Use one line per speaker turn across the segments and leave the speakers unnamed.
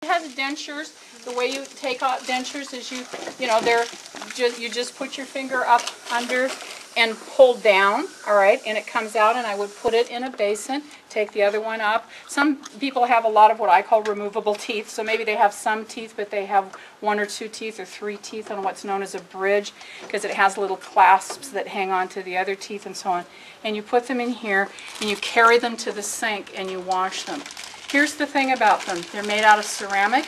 has dentures. The way you take out dentures is you just put your finger up under and pull down, all right, and it comes out, and I would put it in a basin, take the other one up. Some people have a lot of what I call removable teeth, so maybe they have some teeth, but they have 1 or 2 teeth or 3 teeth on what's known as a bridge, because it has little clasps that hang on to the other teeth and so on. And you put them in here, and you carry them to the sink, and you wash them. Here's the thing about them. They're made out of ceramic,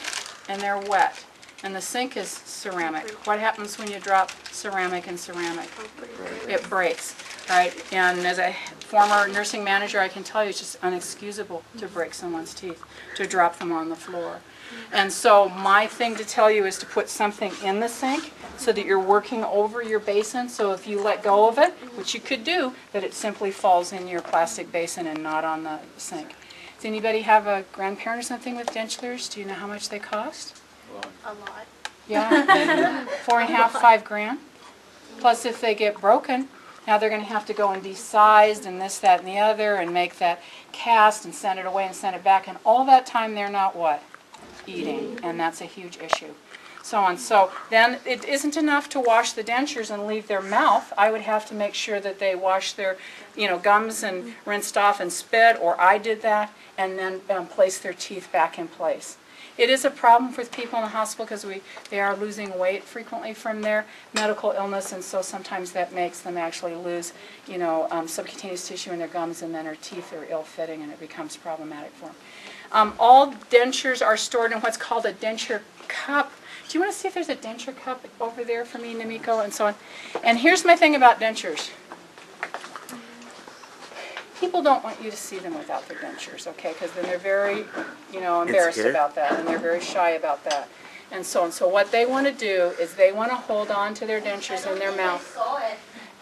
and they're wet. And the sink is ceramic. What happens when you drop ceramic in ceramic? It breaks, right? And as a former nursing manager, I can tell you it's just inexcusable to break someone's teeth, to drop them on the floor. And so my thing to tell you is to put something in the sink so that you're working over your basin. So if you let go of it, which you could do, that it simply falls in your plastic basin and not on the sink. Does anybody have a grandparent or something with dentures? Do you know how much they cost?
A lot.
Yeah, 4.5, 5 grand. Plus if they get broken, now they're going to have to go and be sized and this, that, and the other and make that cast and send it away and send it back. And all that time they're not what? Eating. And that's a huge issue. So on. So then it isn't enough to wash the dentures and leave their mouth. I would have to make sure that they wash their gums and rinsed off and spit, or I did that, and then place their teeth back in place. It is a problem for people in the hospital because they are losing weight frequently from their medical illness, and so sometimes that makes them actually lose, subcutaneous tissue in their gums, and then their teeth are ill-fitting, and it becomes problematic for them. All dentures are stored in what's called a denture cup. Do you want to see if there's a denture cup over there for me, Namiko, and so on? And here's my thing about dentures. People don't want you to see them without their dentures, okay? Because then they're very, embarrassed about that, and they're very shy about that, and so on. So what they want to do is they want to hold on to their dentures in their mouth.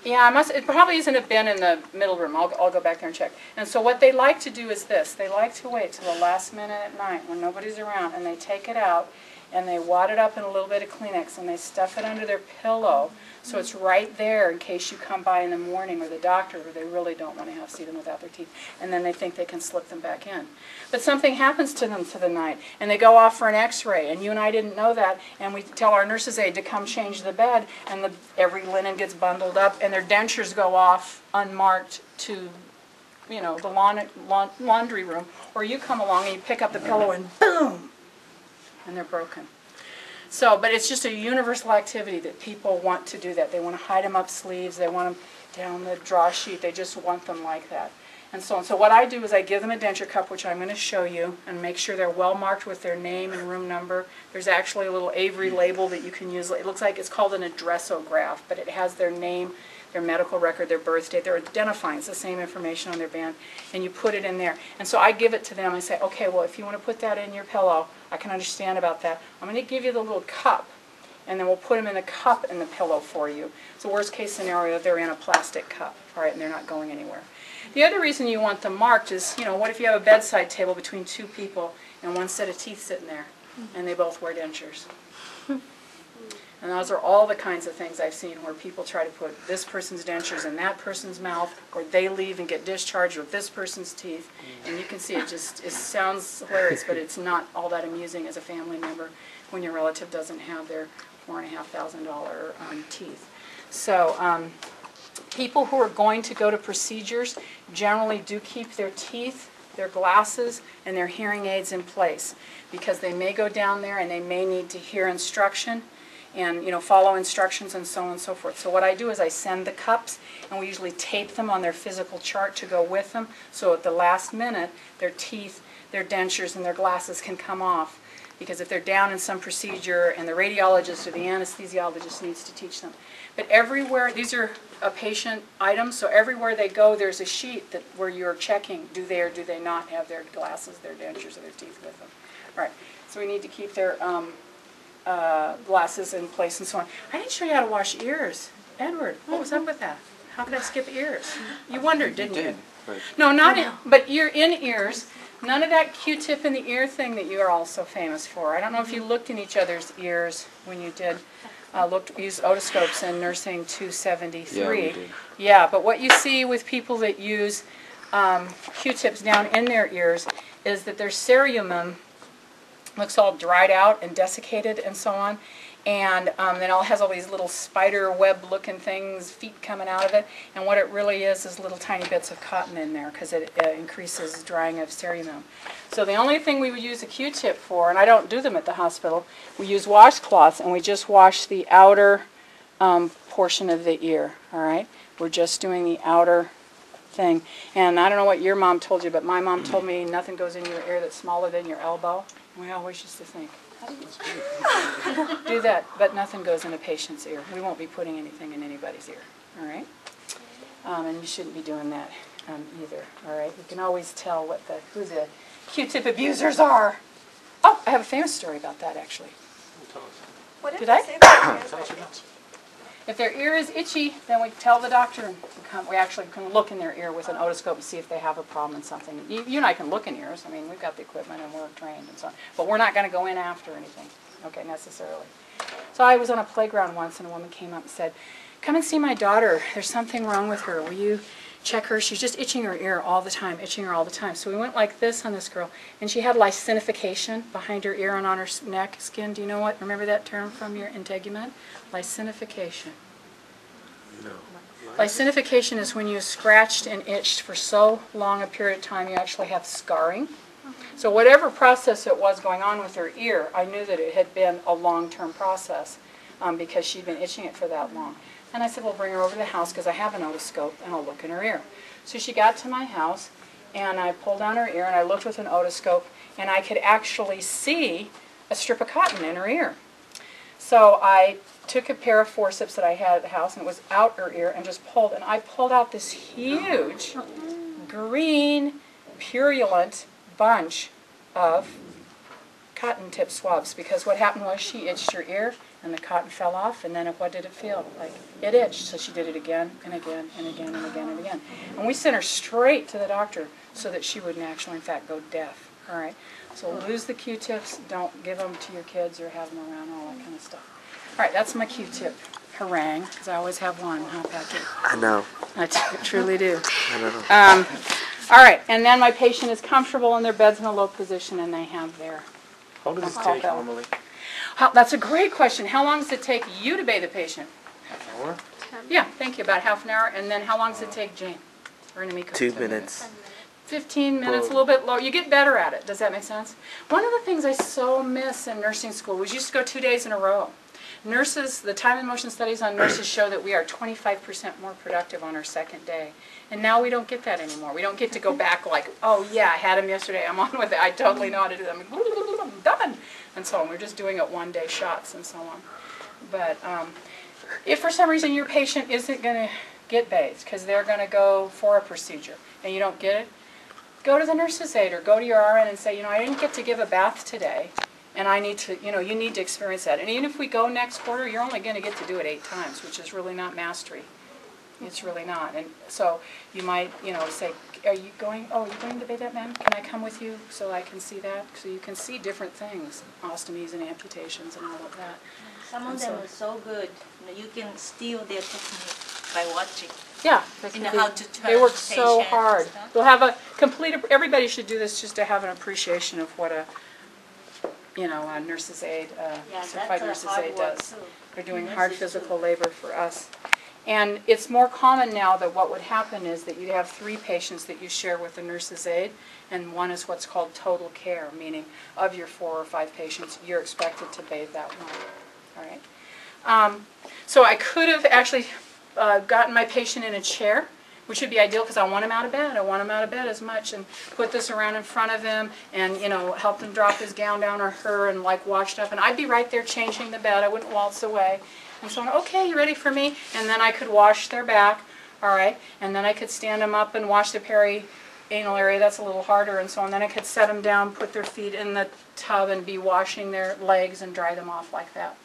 Yeah, it probably isn't a bin in the middle room. I'll go back there and check. And so what they like to do is this. They like to wait till the last minute at night when nobody's around, and they take it out, and they wad it up in a little bit of Kleenex, and they stuff it under their pillow, so it's right there in case you come by in the morning or the doctor, or they really don't want to see them without their teeth, and then they think they can slip them back in. But something happens to them for the night, and they go off for an x-ray, and you and I didn't know that, and we tell our nurses aide to come change the bed, and every linen gets bundled up, and their dentures go off unmarked to the laundry room, or you come along and you pick up the pillow and boom, and they're broken. So, but it's just a universal activity that people want to do that. They want to hide them up sleeves. They want them down the draw sheet. They just want them like that. And so on. So what I do is I give them a denture cup, which I'm going to show you, and make sure they're well marked with their name and room number. There's actually a little Avery label that you can use. It looks like it's called an addressograph, but it has their name, their medical record, their birth date, their identifying. It's the same information on their band, and you put it in there. And so I give it to them. I say, okay, well, if you want to put that in your pillow, I can understand about that. I'm going to give you the little cup, and then we'll put them in a cup in the pillow for you. So worst case scenario, they're in a plastic cup, all right, and they're not going anywhere. The other reason you want them marked is, what if you have a bedside table between 2 people and one set of teeth sitting there, and they both wear dentures? And those are all the kinds of things I've seen where people try to put this person's dentures in that person's mouth, or they leave and get discharged with this person's teeth. And you can see it sounds hilarious, but it's not all that amusing as a family member when your relative doesn't have their $4,500 teeth. So people who are going to go to procedures generally do keep their teeth, their glasses, and their hearing aids in place, because they may go down there and they may need to hear instruction and follow instructions and so on and so forth. So what I do is I send the cups, and we usually tape them on their physical chart to go with them, so at the last minute their teeth, their dentures, and their glasses can come off, because if they're down in some procedure and the radiologist or the anesthesiologist needs to teach them. But everywhere, these are a patient items, so everywhere they go there's a sheet where you're checking do they or do they not have their glasses, their dentures, or their teeth with them. All right, so we need to keep their glasses in place and so on. I didn't show you how to wash ears. Edward, what was up with that? How could I skip ears? You wondered, didn't you? No, not in, but in ears. None of that Q-tip in the ear thing that you are all so famous for. I don't know if you looked in each other's ears when you did use otoscopes in Nursing 273. Yeah, we did. Yeah, but what you see with people that use Q-tips down in their ears is that their cerumen looks all dried out and desiccated and so on. And then it has all these little spider web looking things, feet coming out of it. And what it really is little tiny bits of cotton in there because it increases drying of cerumen. So the only thing we would use a Q-tip for, and I don't do them at the hospital, we use washcloths and we just wash the outer portion of the ear, all right? We're just doing the outer thing. And I don't know what your mom told you, but my mom told me nothing goes in your ear that's smaller than your elbow. We always used to think, do that, but nothing goes in a patient's ear. We won't be putting anything in anybody's ear, all right? And you shouldn't be doing that either, all right? You can always tell who the Q-tip abusers are. Oh, I have a famous story about that, actually. Did I? If their ear is itchy, then we tell the doctor, and we actually can look in their ear with an otoscope and see if they have a problem in something. You and I can look in ears. I mean, we've got the equipment and we're trained and so on. But we're not going to go in after anything, okay, necessarily. So I was on a playground once and a woman came up and said, come and see my daughter. There's something wrong with her. Will you check her? She's just itching her ear all the time, itching her all the time. So we went like this on this girl, and she had lysinification behind her ear and on her neck skin. Do you know what? Remember that term from your integument? Lysinification.
No.
Lysinification is when you scratched and itched for so long a period of time you actually have scarring. So whatever process it was going on with her ear, I knew that it had been a long-term process because she'd been itching it for that long. And I said, well, bring her over to the house because I have an otoscope and I'll look in her ear. So she got to my house and I pulled down her ear and I looked with an otoscope and I could actually see a strip of cotton in her ear. So I took a pair of forceps that I had at the house and it was out her ear and just pulled, and I pulled out this huge green purulent bunch of cotton tip swabs because what happened was she itched her ear and the cotton fell off, and then what did it feel like? It itched, so she did it again and again and again and again and again. And we sent her straight to the doctor so that she wouldn't actually in fact go deaf. All right, so lose the Q-tips, don't give them to your kids or have them around, all that kind of stuff. All right, that's my Q-tip harangue, because I always have one, huh, Patrick?
I know.
I truly do.
I know.
All right, and then my patient is comfortable in their bed's in a low position, and they have their...
How does it take normally?
That's a great question. How long does it take you to bathe the patient?
Half an hour?
Yeah, thank you, about half an hour. And then how long does it take Jane? Or Namiko?
2 minutes.
15 minutes, a little bit lower. You get better at it. Does that make sense? One of the things I so miss in nursing school was you used to go 2 days in a row. Nurses, the time and motion studies on nurses show that we are 25% more productive on our second day. And now we don't get that anymore. We don't get to go back like, oh yeah, I had him yesterday, I'm on with it, I totally know how to do them. I'm done. And so on. We're just doing it one-day shots and so on. But if for some reason your patient isn't going to get bathed because they're going to go for a procedure and you don't get it, go to the nurse's aide or go to your RN and say, you know, I didn't get to give a bath today. And I need to, you know, you need to experience that. And even if we go next quarter, you're only going to get to do it 8 times, which is really not mastery. It's really not. And so you might, you know, say, are you going to bathe that man? Can I come with you so I can see that? So you can see different things, ostomies and amputations and all of that.
Some of them are so good. You know, you can steal their technique by watching.
Yeah.
You know how to turn
they work
the
so
patient
hard.
and stuff.
They'll have a complete, everybody should do this just to have an appreciation of what a, you know, a nurse's aide, certified nurse's aide does. They're doing hard physical labor for us. And it's more common now that what would happen is that you'd have 3 patients that you share with a nurse's aide, and one is what's called total care, meaning of your 4 or 5 patients, you're expected to bathe that one. All right. So I could have actually gotten my patient in a chair, which would be ideal because I want him out of bed. I want him out of bed as much, and put this around in front of him and, you know, help him drop his gown down or her and like washed up. And I'd be right there changing the bed. I wouldn't waltz away. And so, okay, you ready for me? And then I could wash their back, all right? And then I could stand them up and wash the perianal area. That's a little harder and so on. Then I could set them down, put their feet in the tub and be washing their legs and dry them off like that.